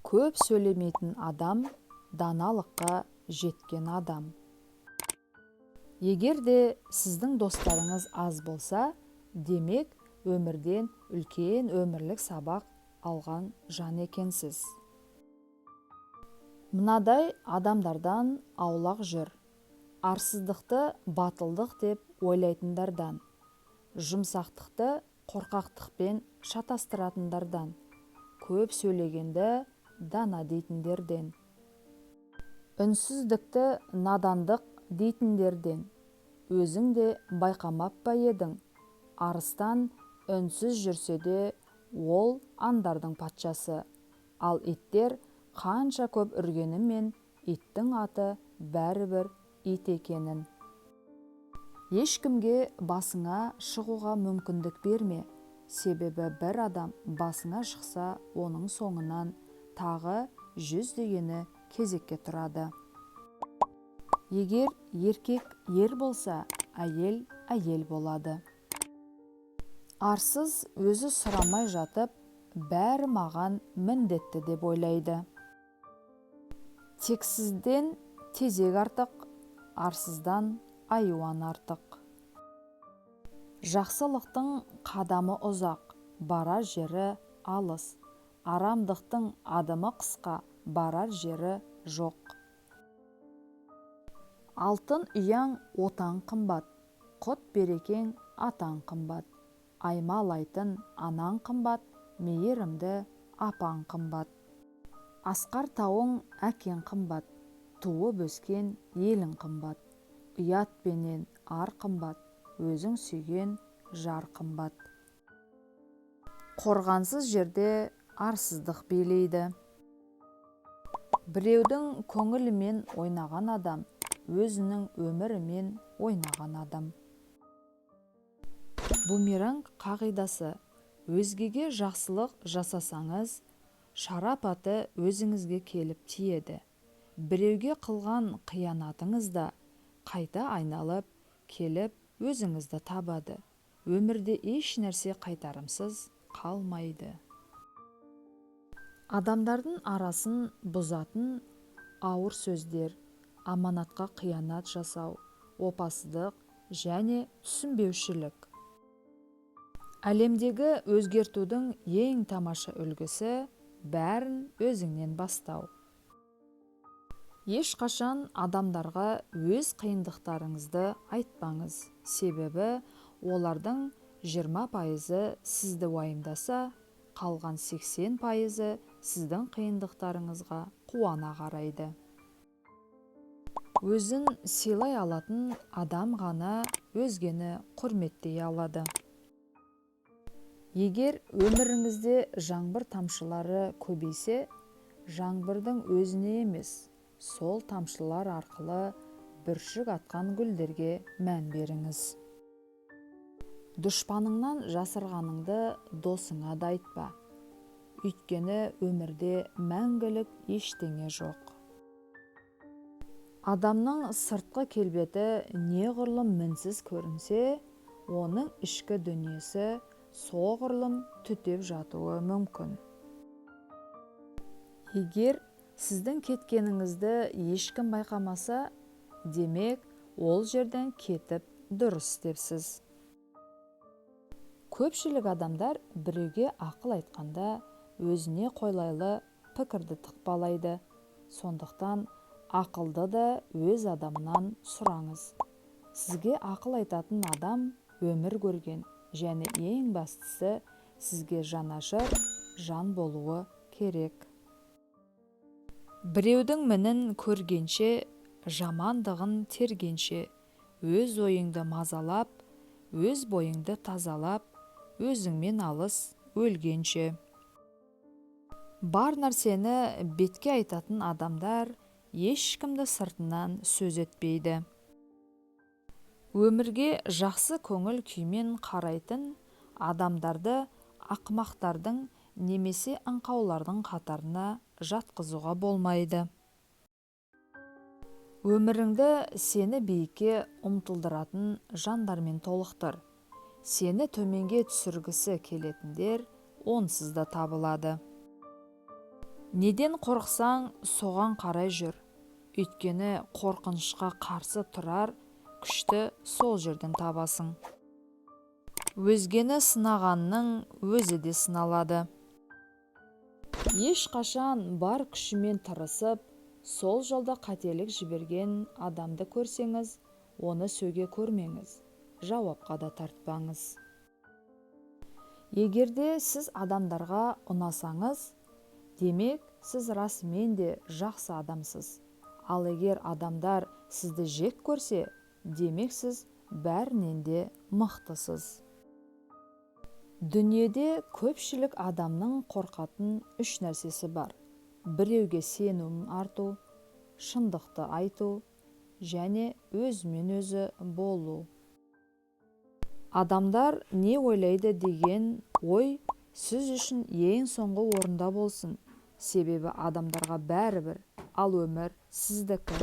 Көп сөйлемейтін адам даналыққа жеткен адам. Егер де сіздің достарыңыз аз болса, демек өмірден үлкен өмірлік сабақ алған жан екенсіз. Мынадай адамдардан аулақ жүр. Арсыздықты батылдық деп ойлайтындардан, жұмсақтықты қорқақтықпен шатастыратындардан, көп сөйлегенді дана дейтіндерден, үнсіздікті надандық дейтіндерден. Өзің де байқамап па едің, арыстан үнсіз жүрсе де ол аңдардың патшасы, ал иттер қанша көп үргенімен иттің аты бәрібір ит екенін. Ешкімге басыңа шығуға мүмкіндік берме, себебі бір адам басыңа шықса, оның соңынан тағы 100 дегені кезекке тұрады. Егер еркек ер болса, әйел әйел болады. Арсыз өзі сұрамай жатып, бәрі маған міндетті деп ойлайды. Тексізден тезек артық, арсыздан айуан артық. Жақсылықтың қадамы ұзақ, барар жері алыс. Арамдықтың адымы қысқа, барар жері жоқ. Алтын ұяң отан қымбат, құт берекең атан қымбат. Аймалайтын анаң қымбат, мейірімді апаң қымбат. Асқар тауың әкең қымбат, туып өскен елің қымбат. Ұятпенен ар қымбат, өзің сүйген жар қымбат. Қорғансыз жерде арсыздық билейді. Біреудің көңілімен ойнаған адам, өзінің өмірімен ойнаған адам. Бумеранг қағидасы: өзгеге жақсылық жасасаңыз, шарапаты өзіңізге келіп тиеді. Біреуге қылған қиянатыңыз да қайта айналып келіп өзіңізді табады. Өмірде еш нәрсе қайтарымсыз қалмайды. Адамдардың арасын бұзатын ауыр сөздер, аманатқа қиянат жасау, опасыздық және түсінбеушілік. Әлемдегі өзгертудің ең тамаша үлгісі бәрін өзіңнен бастау. Ешқашан адамдарға өз қиындықтарыңызды айтпаңыз, себебі олардың 20% сізді уайымдаса, қалған 80% сіздің қиындықтарыңызға қуана қарайды. Өзін сыйлай алатын адам ғана өзгені құрметтей алады. Егер өміріңізде жаңбыр тамшылары көбейсе, жаңбырдың өзіне емес, сол тамшылар арқылы бүршік атқан гүлдерге мән беріңіз. Дұшпаныңнан жасырғаныңды досыңа да айтпа. Өйткені өмірде мәңгілік ештеңе жоқ. Адамның сыртқы келбеті неғұрлым мінсіз көрінсе, оның ішкі дүниесі соғұрлым түтеп жатуы мүмкін. Егер сіздің кеткеніңізді ешкім байқамаса, демек ол жерден кетіп дұрыс істепсіз. Көпшілік адамдар біреуге ақыл айтқанда өзіне қолайлы пікірді тықпалайды. Сондықтан ақылды да өз адамынан сұраңыз. Сізге ақыл айтатын адам өмір көрген және ең бастысы сізге жанашыр жан болуы керек. Біреудің мінін көргенше, жамандығын тергенше, өз ойыңды мазалап, өз бойыңды тазалап, өзіңмен алыс өлгенше. Бар нәрсені бетке айтатын адамдар ешкімді сыртынан сөз етпейді. Өмірге жақсы көңіл күймен қарайтын адамдарды ақымақтардың немесе аңқаулардың қатарына жатқызуға болмайды. Өміріңді сені биікке ұмтылдыратын жандармен толықтыр. Сені төменге түсіргісі келетіндер онсыз да табылады. Неден қорықсаң, соған қарай жүр. Өйткені қорқынышқа қарсы тұрар күшті сол жерден табасың. Өзгені сынағанның өзі де сыналады. Ешқашан бар күшімен тырысып, сол жолда қателік жіберген адамды көрсеңіз, оны сөге көрмеңіз, жауапқа да тартпаңыз. Егерде сіз адамдарға ұнасаңыз, демек сіз расымен де жақсы адамсыз. Ал егер адамдар сізді жек көрсе, демек сіз бәрінен де мықтысыз. Дүниеде көпшілік адамның қорқатын үш нәрсесі бар. Біреуге сенуін арту, шындықты айту және өзімен өзі болу. Адамдар не ойлайды деген ой сіз үшін ең соңғы орында болсын. Себебі адамдарға бәрібір, ал өмір сіздікі.